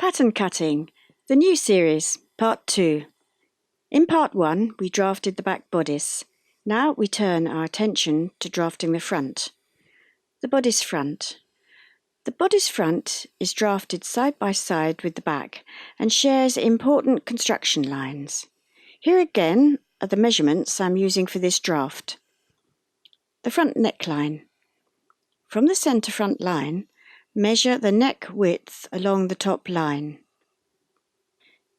Pattern Cutting, the new series, Part 2. In Part 1, we drafted the back bodice. Now we turn our attention to drafting the front. The bodice front. The bodice front is drafted side by side with the back and shares important construction lines. Here again are the measurements I'm using for this draft. The front neckline. From the centre front line, measure the neck width along the top line.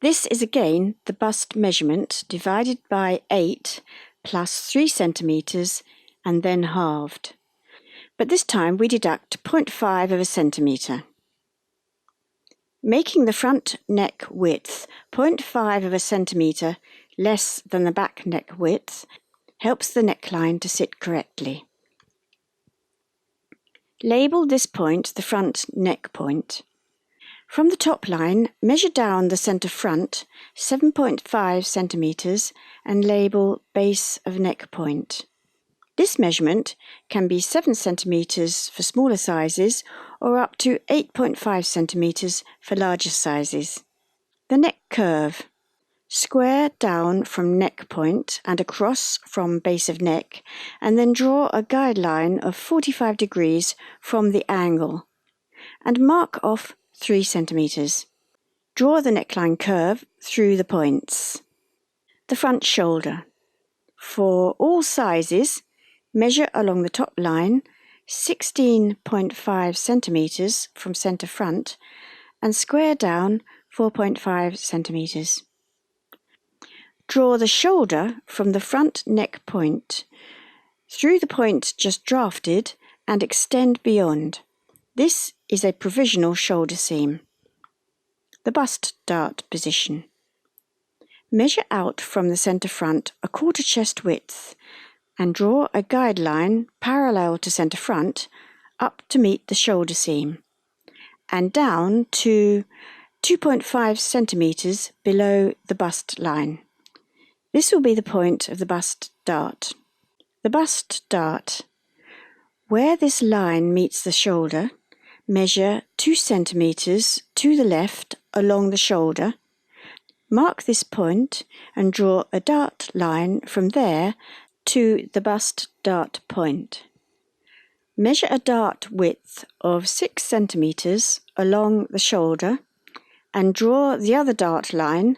This is again the bust measurement divided by 8 plus 3 centimetres and then halved. But this time we deduct 0.5 of a centimetre. Making the front neck width 0.5 of a centimetre less than the back neck width helps the neckline to sit correctly. Label this point the front neck point. From the top line, measure down the centre front 7.5 centimetres and label base of neck point. This measurement can be 7 centimetres for smaller sizes or up to 8.5 centimetres for larger sizes. The neck curve. Square down from neck point and across from base of neck, and then draw a guideline of 45 degrees from the angle, and mark off 3 centimetres. Draw the neckline curve through the points. The front shoulder. For all sizes, measure along the top line 16.5 centimetres from centre front and square down 4.5 centimetres. Draw the shoulder from the front neck point through the point just drafted and extend beyond. This is a provisional shoulder seam. The bust dart position. Measure out from the centre front a quarter chest width and draw a guideline parallel to centre front up to meet the shoulder seam and down to 2.5 centimetres below the bust line. This will be the point of the bust dart. The bust dart. Where this line meets the shoulder, measure 2 centimetres to the left along the shoulder. Mark this point and draw a dart line from there to the bust dart point. Measure a dart width of 6 centimetres along the shoulder and draw the other dart line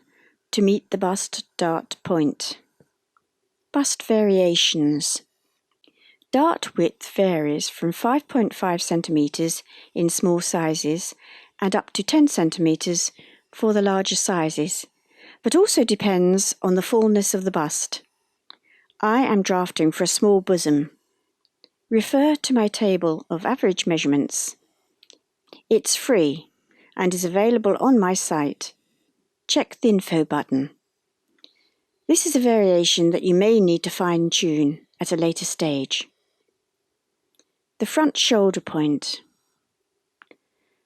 to meet the bust dart point. Bust variations. Dart width varies from 5.5 centimetres in small sizes and up to 10 centimetres for the larger sizes, but also depends on the fullness of the bust. I am drafting for a small bosom. Refer to my table of average measurements. It's free and is available on my site. Check the info button. This is a variation that you may need to fine-tune at a later stage. The front shoulder point.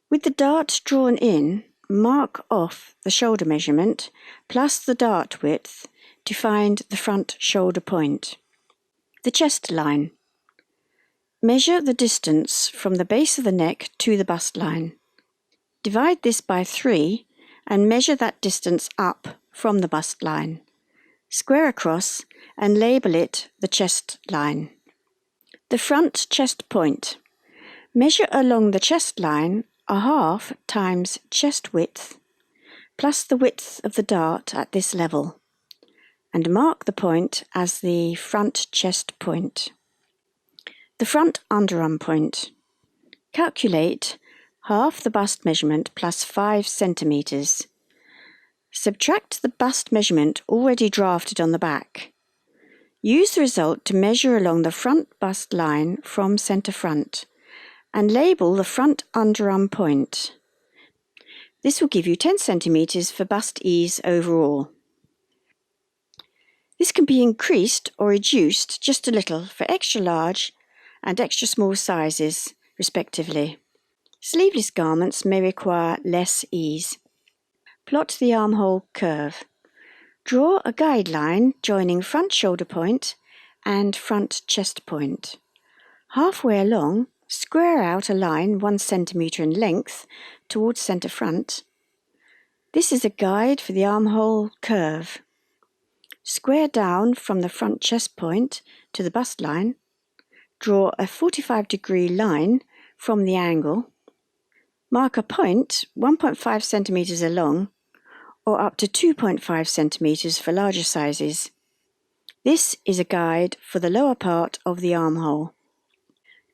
With the dart drawn in, mark off the shoulder measurement plus the dart width to find the front shoulder point. The chest line. Measure the distance from the base of the neck to the bust line. Divide this by 3 and measure that distance up from the bust line. Square across and label it the chest line. The front chest point. Measure along the chest line a half times chest width plus the width of the dart at this level and mark the point as the front chest point. The front underarm point. Calculate half the bust measurement plus 5 centimetres. Subtract the bust measurement already drafted on the back. Use the result to measure along the front bust line from centre front and label the front underarm point. This will give you 10 centimetres for bust ease overall. This can be increased or reduced just a little for extra large and extra small sizes, respectively. Sleeveless garments may require less ease. Plot the armhole curve. Draw a guideline joining front shoulder point and front chest point. Halfway along, square out a line 1 centimetre in length towards centre front This is a guide for the armhole curve. Square down from the front chest point to the bust line. Draw a 45-degree line from the angle. Mark a point 1.5 centimeters along or up to 2.5 centimeters for larger sizes. This is a guide for the lower part of the armhole.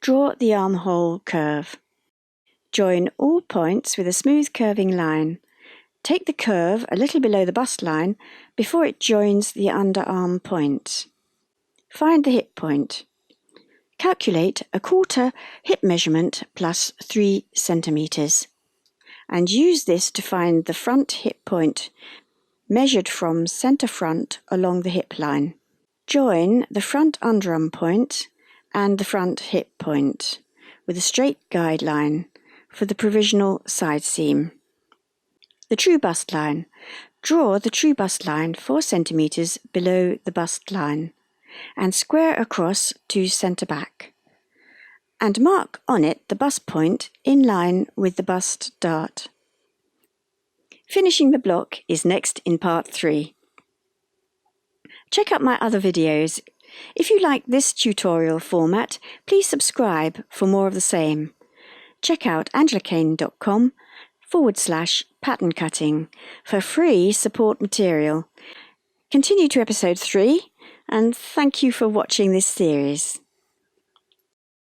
Draw the armhole curve. Join all points with a smooth curving line. Take the curve a little below the bust line before it joins the underarm point. Find the hip point. Calculate a quarter hip measurement plus 3 centimeters and use this to find the front hip point measured from center front along the hip line. Join the front underarm point and the front hip point with a straight guide line for the provisional side seam. The true bust line. Draw the true bust line 4 centimeters below the bust line and square across to center back. And mark on it the bust point in line with the bust dart. Finishing the block is next in part 3. Check out my other videos. If you like this tutorial format, please subscribe for more of the same. Check out angelakane.com/pattern cutting for free support material. Continue to episode 3, and thank you for watching this series.